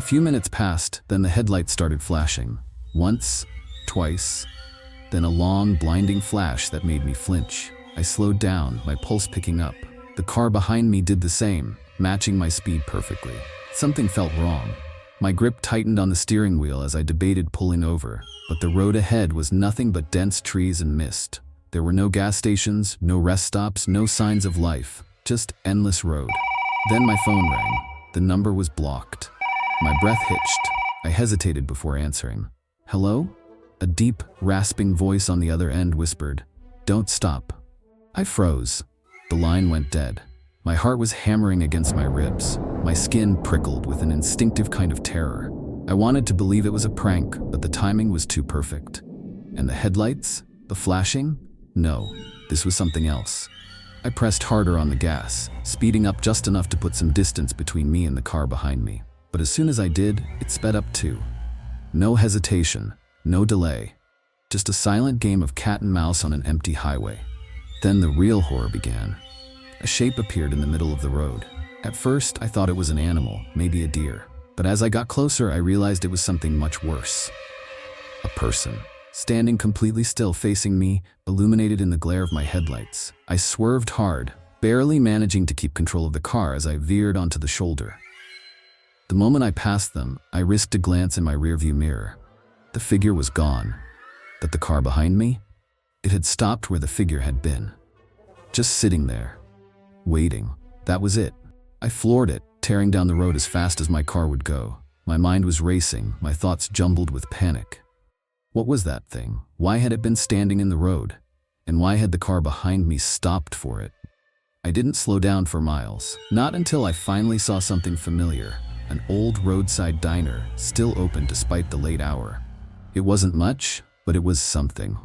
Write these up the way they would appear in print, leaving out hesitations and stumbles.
few minutes passed, then the headlights started flashing. Once, twice, then a long, blinding flash that made me flinch. I slowed down, my pulse picking up. The car behind me did the same, matching my speed perfectly. Something felt wrong. My grip tightened on the steering wheel as I debated pulling over, but the road ahead was nothing but dense trees and mist. There were no gas stations, no rest stops, no signs of life, just endless road. Then my phone rang. The number was blocked. My breath hitched. I hesitated before answering. "Hello?" A deep, rasping voice on the other end whispered, "Don't stop." I froze. The line went dead. My heart was hammering against my ribs. My skin prickled with an instinctive kind of terror. I wanted to believe it was a prank, but the timing was too perfect. And the headlights? The flashing? No, this was something else. I pressed harder on the gas, speeding up just enough to put some distance between me and the car behind me. But as soon as I did, it sped up too. No hesitation, no delay. Just a silent game of cat and mouse on an empty highway. Then the real horror began. A shape appeared in the middle of the road. At first, I thought it was an animal, maybe a deer. But as I got closer, I realized it was something much worse. A person, standing completely still facing me, illuminated in the glare of my headlights. I swerved hard, barely managing to keep control of the car as I veered onto the shoulder. The moment I passed them, I risked a glance in my rearview mirror. The figure was gone. But the car behind me? It had stopped where the figure had been. Just sitting there, waiting. That was it. I floored it, tearing down the road as fast as my car would go. My mind was racing, my thoughts jumbled with panic. What was that thing? Why had it been standing in the road? And why had the car behind me stopped for it? I didn't slow down for miles. Not until I finally saw something familiar. An old roadside diner, still open despite the late hour. It wasn't much, but it was something.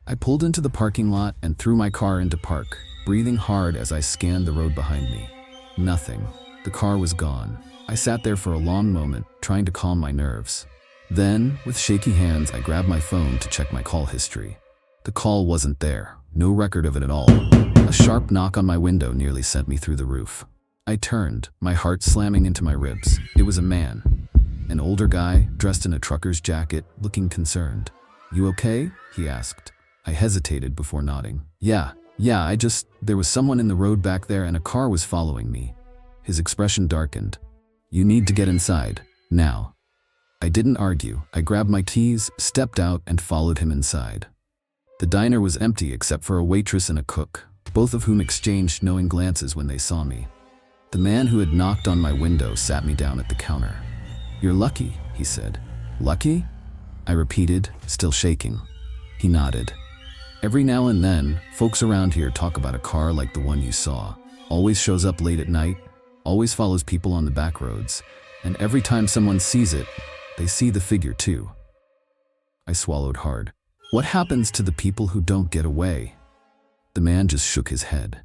I pulled into the parking lot and threw my car into park, breathing hard as I scanned the road behind me. Nothing. The car was gone. I sat there for a long moment, trying to calm my nerves. Then, with shaky hands, I grabbed my phone to check my call history. The call wasn't there. No record of it at all. A sharp knock on my window nearly sent me through the roof. I turned, my heart slamming into my ribs. It was a man. An older guy, dressed in a trucker's jacket, looking concerned. "You okay?" he asked. I hesitated before nodding. Yeah, there was someone in the road back there and a car was following me." His expression darkened. "You need to get inside, now." I didn't argue. I grabbed my keys, stepped out, and followed him inside. The diner was empty except for a waitress and a cook, both of whom exchanged knowing glances when they saw me. The man who had knocked on my window sat me down at the counter. "You're lucky," he said. "Lucky?" I repeated, still shaking. He nodded. "Every now and then, folks around here talk about a car like the one you saw. Always shows up late at night, always follows people on the back roads, and every time someone sees it, they see the figure too." I swallowed hard. "What happens to the people who don't get away?" The man just shook his head.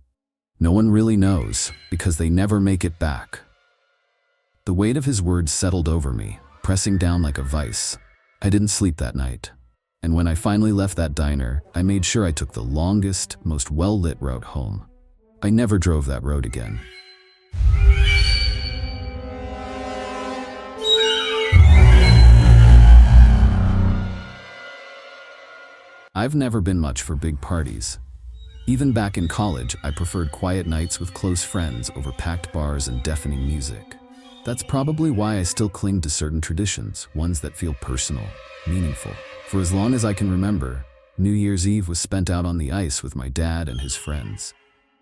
"No one really knows, because they never make it back." The weight of his words settled over me, pressing down like a vice. I didn't sleep that night. And when I finally left that diner, I made sure I took the longest, most well-lit route home. I never drove that road again. I've never been much for big parties. Even back in college, I preferred quiet nights with close friends over packed bars and deafening music. That's probably why I still cling to certain traditions, ones that feel personal, meaningful. For as long as I can remember, New Year's Eve was spent out on the ice with my dad and his friends.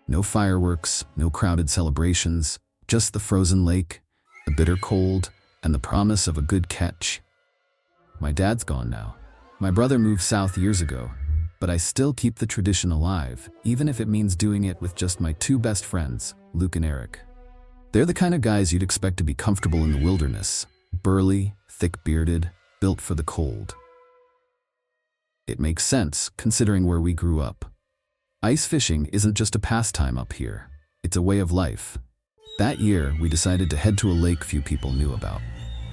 No fireworks, no crowded celebrations, just the frozen lake, the bitter cold, and the promise of a good catch. My dad's gone now. My brother moved south years ago, but I still keep the tradition alive, even if it means doing it with just my two best friends, Luke and Eric. They're the kind of guys you'd expect to be comfortable in the wilderness, burly, thick-bearded, built for the cold. It makes sense, considering where we grew up. Ice fishing isn't just a pastime up here, it's a way of life. That year, we decided to head to a lake few people knew about.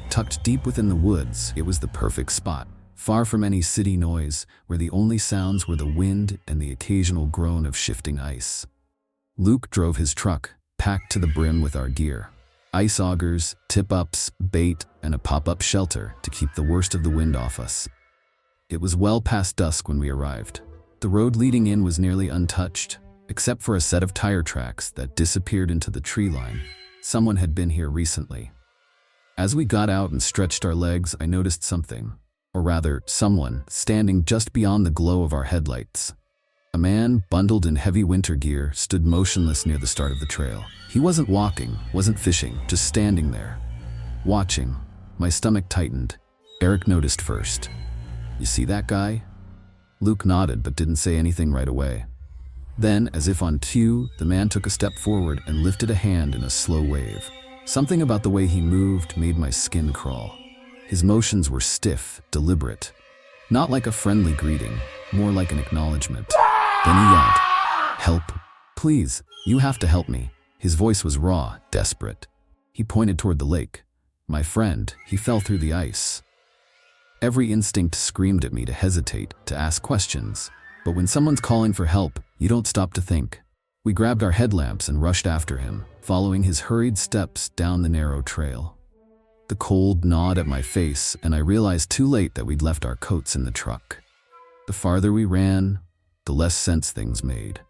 Tucked deep within the woods, it was the perfect spot, far from any city noise, where the only sounds were the wind and the occasional groan of shifting ice. Luke drove his truck, packed to the brim with our gear. ice augers, tip-ups, bait, and a pop-up shelter to keep the worst of the wind off us. It was well past dusk when we arrived. The road leading in was nearly untouched, except for a set of tire tracks that disappeared into the tree line. Someone had been here recently. As we got out and stretched our legs, I noticed something, or rather, someone, standing just beyond the glow of our headlights. A man, bundled in heavy winter gear, stood motionless near the start of the trail. He wasn't walking, wasn't fishing, just standing there, watching. My stomach tightened. Eric noticed first. "You see that guy?" Luke nodded but didn't say anything right away. Then, as if on cue, the man took a step forward and lifted a hand in a slow wave. Something about the way he moved made my skin crawl. His motions were stiff, deliberate. Not like a friendly greeting, more like an acknowledgement. Then he yelled, "Help! Please, you have to help me." His voice was raw, desperate. He pointed toward the lake. My friend, he fell through the ice. Every instinct screamed at me to hesitate, to ask questions. But when someone's calling for help, you don't stop to think. We grabbed our headlamps and rushed after him, following his hurried steps down the narrow trail. The cold gnawed at my face, and I realized too late that we'd left our coats in the truck. The farther we ran, the less sense things made.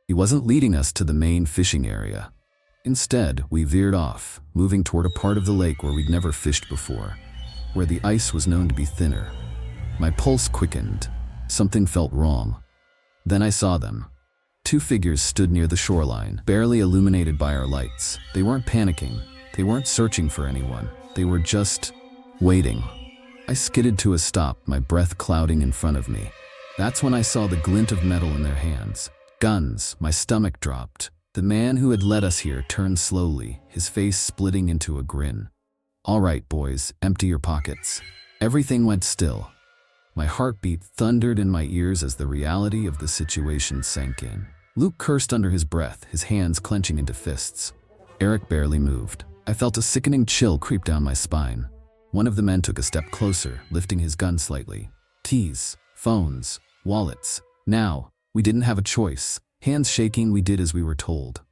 He wasn't leading us to the main fishing area. Instead, we veered off, moving toward a part of the lake where we'd never fished before, where the ice was known to be thinner. My pulse quickened. Something felt wrong. Then I saw them. Two figures stood near the shoreline, barely illuminated by our lights. They weren't panicking. They weren't searching for anyone. They were just waiting. I skidded to a stop, my breath clouding in front of me. That's when I saw the glint of metal in their hands. Guns. My stomach dropped. The man who had led us here turned slowly, his face splitting into a grin. "All right, boys, empty your pockets." Everything went still. My heartbeat thundered in my ears as the reality of the situation sank in. Luke cursed under his breath, his hands clenching into fists. Eric barely moved. I felt a sickening chill creep down my spine. One of the men took a step closer, lifting his gun slightly. Keys, phones, wallets. Now, we didn't have a choice. Hands shaking, we did as we were told.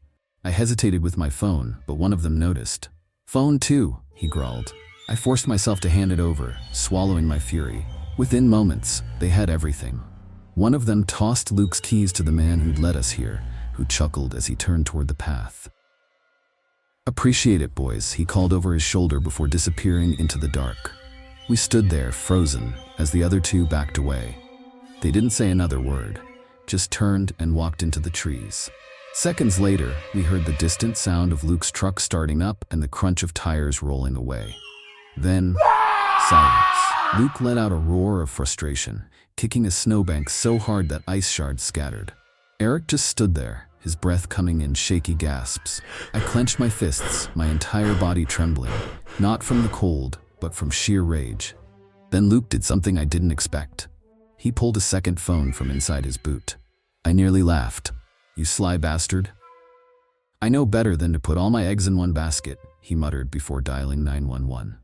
I hesitated with my phone, but one of them noticed. "Phone too," he growled. I forced myself to hand it over, swallowing my fury. Within moments, they had everything. One of them tossed Luke's keys to the man who'd led us here, who chuckled as he turned toward the path. "Appreciate it, boys," he called over his shoulder before disappearing into the dark. We stood there, frozen, as the other two backed away. They didn't say another word, just turned and walked into the trees. Seconds later, we heard the distant sound of Luke's truck starting up and the crunch of tires rolling away. Then, silence. Luke let out a roar of frustration, kicking a snowbank so hard that ice shards scattered. Eric just stood there, his breath coming in shaky gasps. I clenched my fists, my entire body trembling, not from the cold, but from sheer rage. Then Luke did something I didn't expect. He pulled a second phone from inside his boot. I nearly laughed. "You sly bastard." "I know better than to put all my eggs in one basket," he muttered before dialing 911.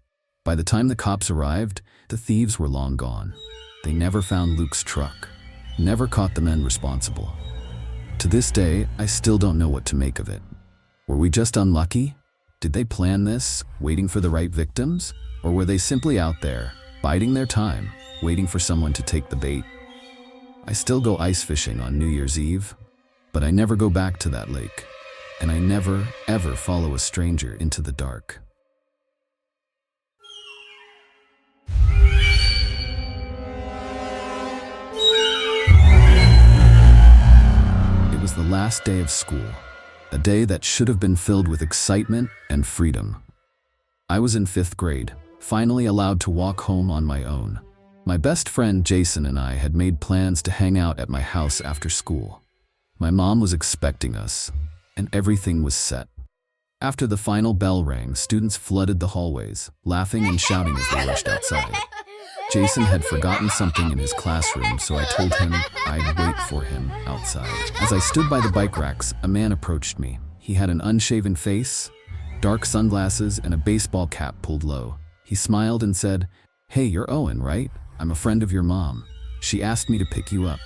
By the time the cops arrived, the thieves were long gone. They never found Luke's truck, never caught the men responsible. To this day, I still don't know what to make of it. Were we just unlucky? Did they plan this, waiting for the right victims? Or were they simply out there, biding their time, waiting for someone to take the bait? I still go ice fishing on New Year's Eve, but I never go back to that lake, and I never, ever follow a stranger into the dark. It was the last day of school, a day that should have been filled with excitement and freedom. I was in 5th grade, finally allowed to walk home on my own. My best friend Jason and I had made plans to hang out at my house after school. My mom was expecting us, and everything was set. After the final bell rang, students flooded the hallways, laughing and shouting as they rushed outside. Jason had forgotten something in his classroom, so I told him I'd wait for him outside. As I stood by the bike racks, a man approached me. He had an unshaven face, dark sunglasses, and a baseball cap pulled low. He smiled and said, "Hey, you're Owen, right? I'm a friend of your mom. She asked me to pick you up."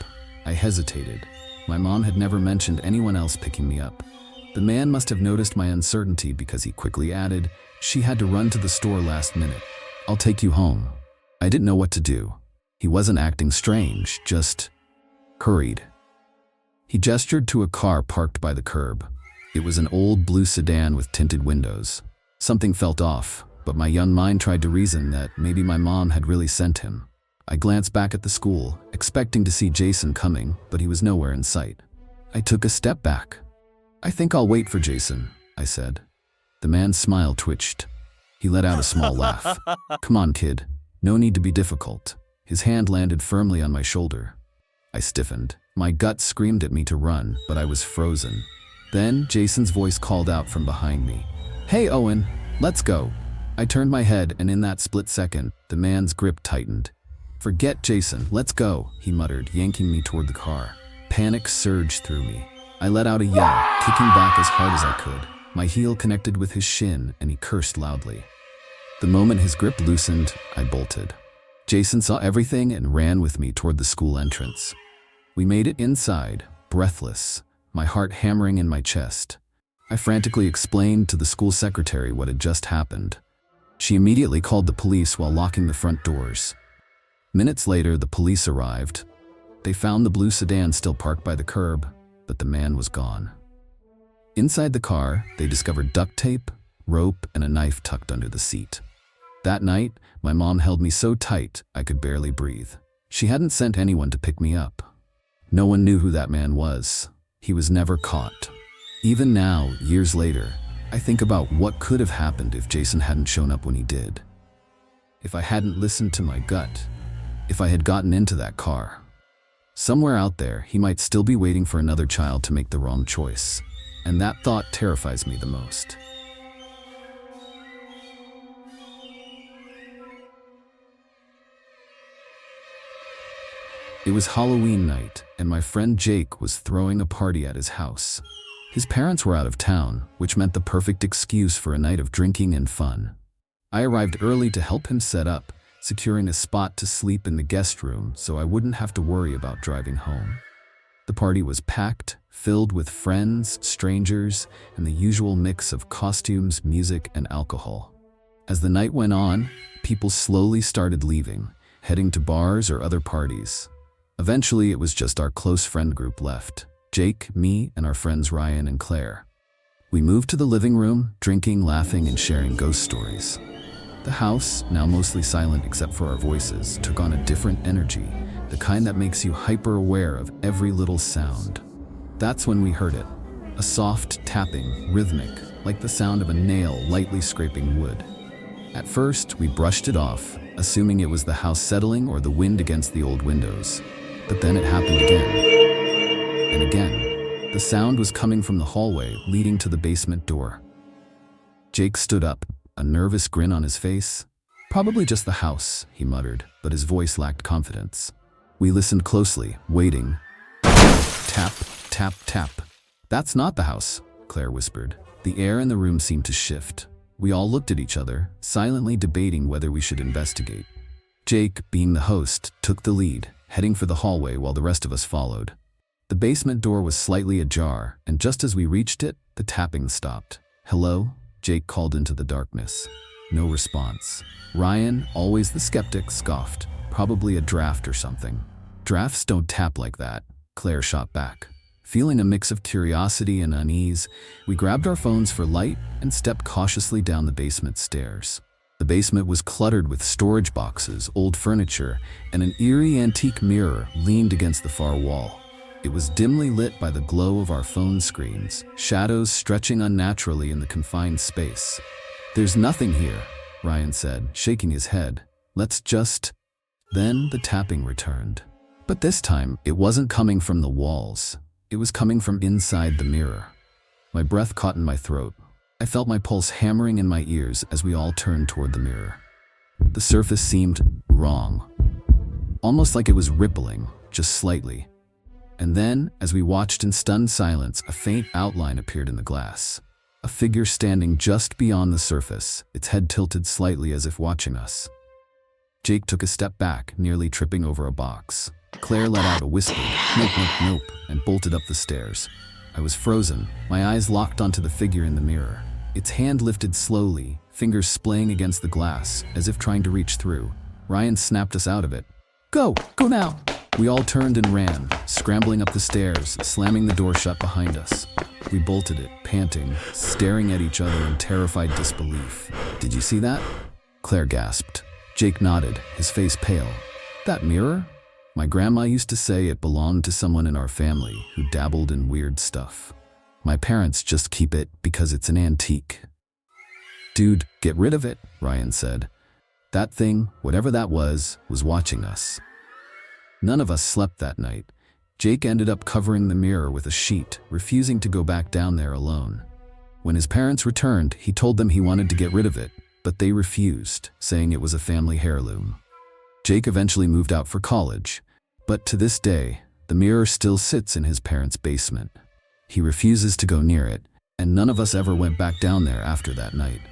I hesitated. My mom had never mentioned anyone else picking me up. The man must have noticed my uncertainty because he quickly added, "She had to run to the store last minute. I'll take you home." I didn't know what to do. He wasn't acting strange, just hurried. He gestured to a car parked by the curb. It was an old blue sedan with tinted windows. Something felt off, but my young mind tried to reason that maybe my mom had really sent him. I glanced back at the school, expecting to see Jason coming, but he was nowhere in sight. I took a step back. "I think I'll wait for Jason," I said. The man's smile twitched. He let out a small laugh. "Come on, kid. No need to be difficult." His hand landed firmly on my shoulder. I stiffened. My gut screamed at me to run, but I was frozen. Then Jason's voice called out from behind me. "Hey, Owen, let's go." I turned my head, and in that split second, the man's grip tightened. "Forget Jason, let's go," he muttered, yanking me toward the car. Panic surged through me. I let out a yell, kicking back as hard as I could. My heel connected with his shin, and he cursed loudly. The moment his grip loosened, I bolted. Jason saw everything and ran with me toward the school entrance. We made it inside, breathless, my heart hammering in my chest. I frantically explained to the school secretary what had just happened. She immediately called the police while locking the front doors. Minutes later, the police arrived. They found the blue sedan still parked by the curb, but the man was gone. Inside the car, they discovered duct tape, rope, and a knife tucked under the seat. That night, my mom held me so tight I could barely breathe. She hadn't sent anyone to pick me up. No one knew who that man was. He was never caught. Even now, years later, I think about what could have happened if Jason hadn't shown up when he did. If I hadn't listened to my gut. If I had gotten into that car. Somewhere out there, he might still be waiting for another child to make the wrong choice. And that thought terrifies me the most. It was Halloween night, and my friend Jake was throwing a party at his house. His parents were out of town, which meant the perfect excuse for a night of drinking and fun. I arrived early to help him set up, securing a spot to sleep in the guest room so I wouldn't have to worry about driving home. The party was packed, filled with friends, strangers, and the usual mix of costumes, music, and alcohol. As the night went on, people slowly started leaving, heading to bars or other parties. Eventually, it was just our close friend group left: Jake, me, and our friends Ryan and Claire. We moved to the living room, drinking, laughing, and sharing ghost stories. The house, now mostly silent except for our voices, took on a different energy, the kind that makes you hyper-aware of every little sound. That's when we heard it. A soft tapping, rhythmic, like the sound of a nail lightly scraping wood. At first, we brushed it off, assuming it was the house settling or the wind against the old windows. But then it happened again. And again. The sound was coming from the hallway leading to the basement door. Jake stood up, a nervous grin on his face. "Probably just the house," he muttered, but his voice lacked confidence. We listened closely, waiting. Tap, tap, tap. "That's not the house," Claire whispered. The air in the room seemed to shift. We all looked at each other, silently debating whether we should investigate. Jake, being the host, took the lead, heading for the hallway while the rest of us followed. The basement door was slightly ajar, and just as we reached it, the tapping stopped. "Hello?" Jake called into the darkness. No response. Ryan, always the skeptic, scoffed. "Probably a draft or something." "Drafts don't tap like that," Claire shot back. Feeling a mix of curiosity and unease, we grabbed our phones for light and stepped cautiously down the basement stairs. The basement was cluttered with storage boxes, old furniture, and an eerie antique mirror leaned against the far wall. It was dimly lit by the glow of our phone screens, shadows stretching unnaturally in the confined space. "There's nothing here," Ryan said, shaking his head. "Let's just..." Then the tapping returned. But this time, it wasn't coming from the walls. It was coming from inside the mirror. My breath caught in my throat. I felt my pulse hammering in my ears as we all turned toward the mirror. The surface seemed wrong. Almost like it was rippling, just slightly. And then, as we watched in stunned silence, a faint outline appeared in the glass. A figure standing just beyond the surface, its head tilted slightly as if watching us. Jake took a step back, nearly tripping over a box. Claire let out a whispered, "Nope, nope, nope," and bolted up the stairs. I was frozen, my eyes locked onto the figure in the mirror. Its hand lifted slowly, fingers splaying against the glass, as if trying to reach through. Ryan snapped us out of it. Go! Go now! We all turned and ran, scrambling up the stairs, slamming the door shut behind us. We bolted it, panting, staring at each other in terrified disbelief. Did you see that? Claire gasped. Jake nodded, his face pale. That mirror? My grandma used to say it belonged to someone in our family who dabbled in weird stuff. My parents just keep it because it's an antique. Dude, get rid of it, Ryan said. That thing, whatever that was watching us. None of us slept that night. Jake ended up covering the mirror with a sheet, refusing to go back down there alone. When his parents returned, he told them he wanted to get rid of it, but they refused, saying it was a family heirloom. Jake eventually moved out for college, but to this day, the mirror still sits in his parents' basement. He refuses to go near it, and none of us ever went back down there after that night.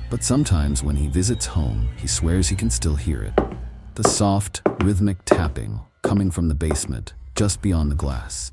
But sometimes when he visits home, he swears he can still hear it. The soft, rhythmic tapping coming from the basement, just beyond the glass.